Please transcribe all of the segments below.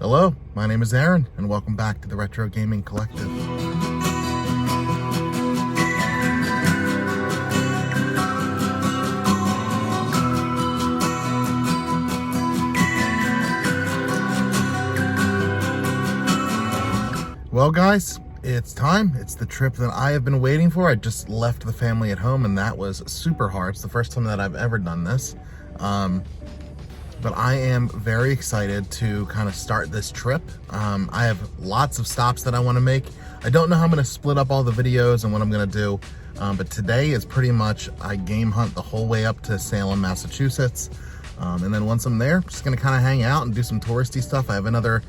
Hello, my name is Aaron, and welcome back to the Retro Gaming Collective. Well guys, it's time. It's the trip that I have been waiting for. I just left the family at home and that was super hard. It's the first time that I've ever done this. But I am very excited to kind of start this trip. I have lots of stops that I want to make. I don't know how I'm going to split up all the videos and what I'm going to do, but today is pretty much I game hunt the whole way up to Salem, Massachusetts. And then once I'm there, I'm just going to kind of hang out and do some touristy stuff. I have another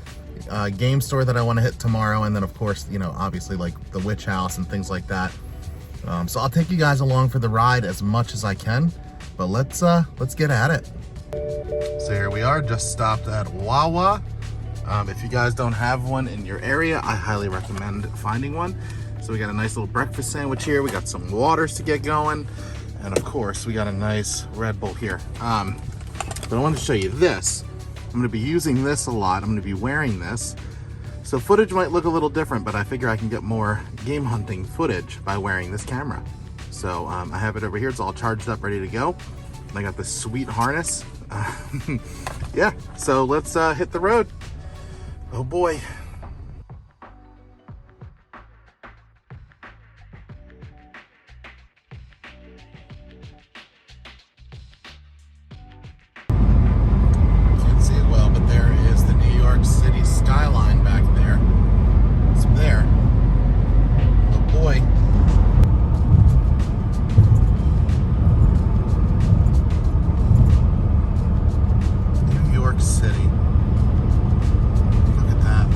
game store that I want to hit tomorrow, and then of course, you know, obviously like the witch house and things like that. So I'll take you guys along for the ride as much as I can, but let's get at it. So here we are, just stopped at Wawa. If you guys don't have one in your area, I highly recommend finding one. So we got a nice little breakfast sandwich here. We got some waters to get going. And of course, we got a nice Red Bull here. But I wanted to show you this. I'm gonna be using this a lot. I'm gonna be wearing this. So footage might look a little different, but I figure I can get more game hunting footage by wearing this camera. So I have it over here. It's all charged up, ready to go. And I got this sweet harness. Yeah, so let's hit the road. Oh boy. Can't see it well, but there is the New York City skyline back there. It's there. Oh boy. City. Look at that.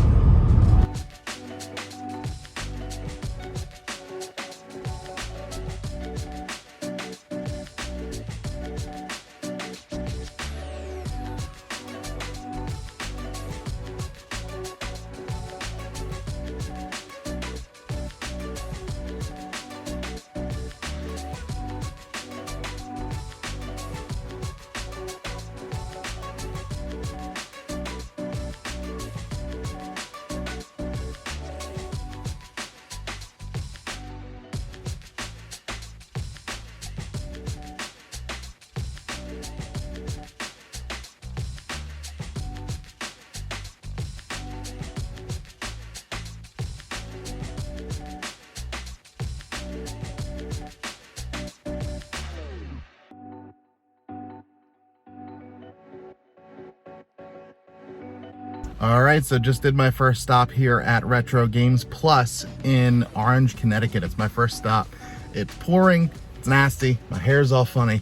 All right, so just did my first stop here at Retro Games Plus in Orange, Connecticut. It's my first stop. It's pouring, it's nasty, my hair's all funny,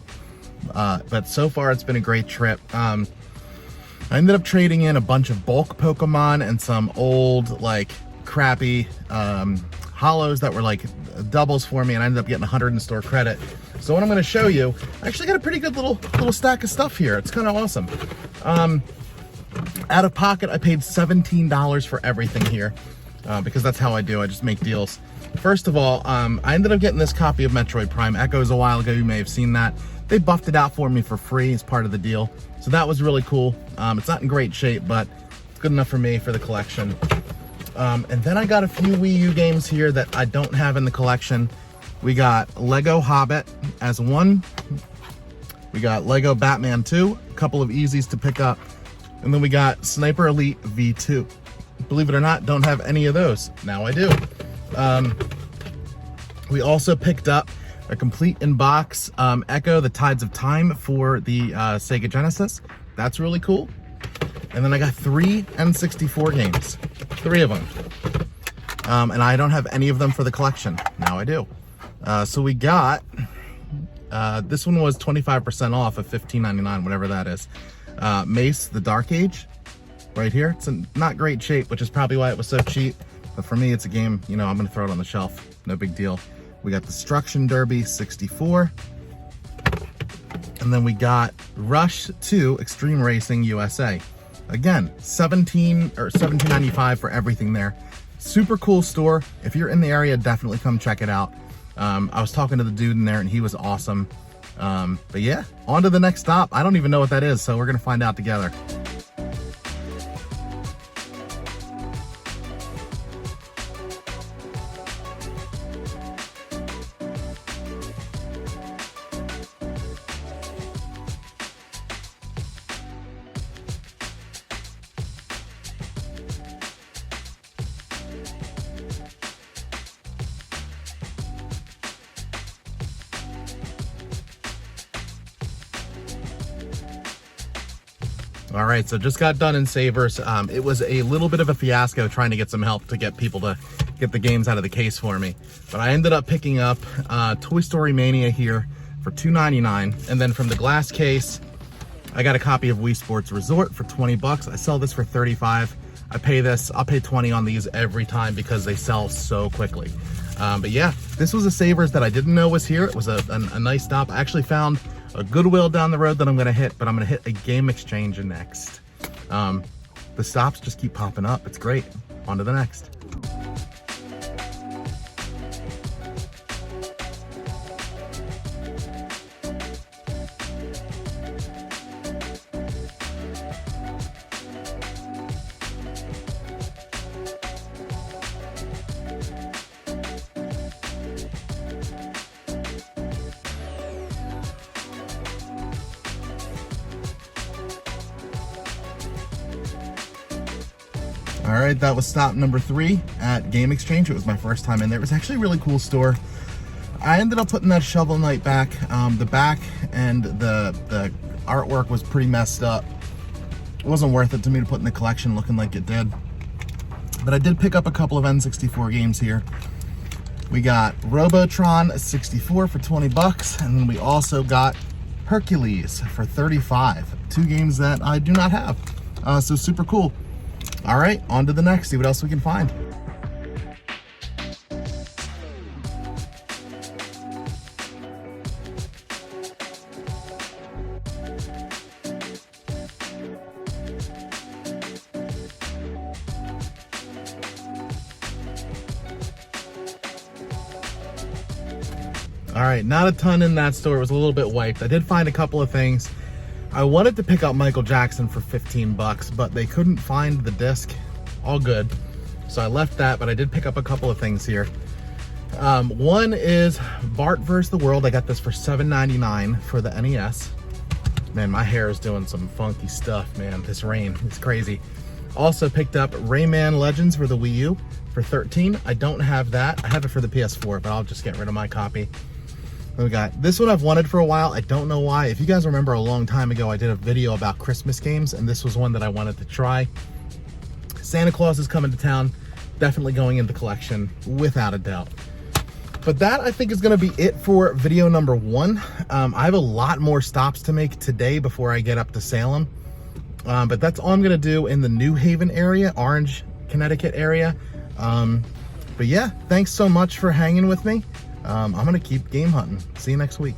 but so far it's been a great trip. I ended up trading in a bunch of bulk Pokemon and some old, like, crappy hollows that were like doubles for me, and I ended up getting 100 in store credit. So what I'm gonna show you, I actually got a pretty good little stack of stuff here. It's kind of awesome. Out of pocket, I paid $17 for everything here because that's how I do. I just make deals. First of all, I ended up getting this copy of Metroid Prime Echoes a while ago. You may have seen that. They buffed it out for me for free as part of the deal. So that was really cool. It's not in great shape, but it's good enough for me for the collection. And then I got a few Wii U games here that I don't have in the collection. We got Lego Hobbit as one. We got Lego Batman 2, a couple of easies to pick up. And then we got Sniper Elite V2. Believe it or not, don't have any of those. Now I do. We also picked up a complete in-box Echo, The Tides of Time for the Sega Genesis. That's really cool. And then I got 3 N64 games. 3 of them. And I don't have any of them for the collection. Now I do. So we got, this one was 25% off of $15.99, whatever that is. Mace, the Dark Age, right here. It's in not great shape, which is probably why it was so cheap. But for me, it's a game, you know, I'm gonna throw it on the shelf. No big deal. We got Destruction Derby 64. And then we got Rush 2 Extreme Racing USA. Again, $17.95 for everything there. Super cool store. If you're in the area, definitely come check it out. I was talking to the dude in there and he was awesome. But yeah, on to the next stop. I don't even know what that is, so we're gonna find out together. All right, so just got done in Savers. It was a little bit of a fiasco trying to get some help to get people to get the games out of the case for me. But I ended up picking up Toy Story Mania here for $2.99. And then from the glass case, I got a copy of Wii Sports Resort for 20 bucks. I sell this for 35. I'll pay 20 on these every time because they sell so quickly. But yeah, this was a Savers that I didn't know was here. It was a nice stop. I actually found a Goodwill down the road that I'm gonna hit, but I'm gonna hit a Game Exchange next. The stops just keep popping up. It's great. On to the next. All right, that was stop number 3 at Game Exchange. It was my first time in there. It was actually a really cool store. I ended up putting that Shovel Knight back. The back and the artwork was pretty messed up. It wasn't worth it to me to put in the collection looking like it did. But I did pick up a couple of N64 games here. We got Robotron 64 for 20 bucks, and then we also got Hercules for 35. 2 games that I do not have. So super cool. All right, on to the next, see what else we can find. All right, not a ton in that store. It was a little bit wiped. I did find a couple of things. I wanted to pick up Michael Jackson for 15 bucks, but they couldn't find the disc. All good. So I left that, but I did pick up a couple of things here. One is Bart vs. the World. I got this for $7.99 for the NES. Man, my hair is doing some funky stuff, man. This rain, it's crazy. Also picked up Rayman Legends for the Wii U for $13. I don't have that. I have it for the PS4, but I'll just get rid of my copy. We got this one I've wanted for a while. I don't know why. If you guys remember a long time ago, I did a video about Christmas games, and this was one that I wanted to try. Santa Claus is coming to town. Definitely going in the collection, without a doubt. But that, I think, is going to be it for video number 1. I have a lot more stops to make today before I get up to Salem. But that's all I'm going to do in the New Haven area, Orange, Connecticut area. But yeah, thanks so much for hanging with me. I'm going to keep game hunting. See you next week.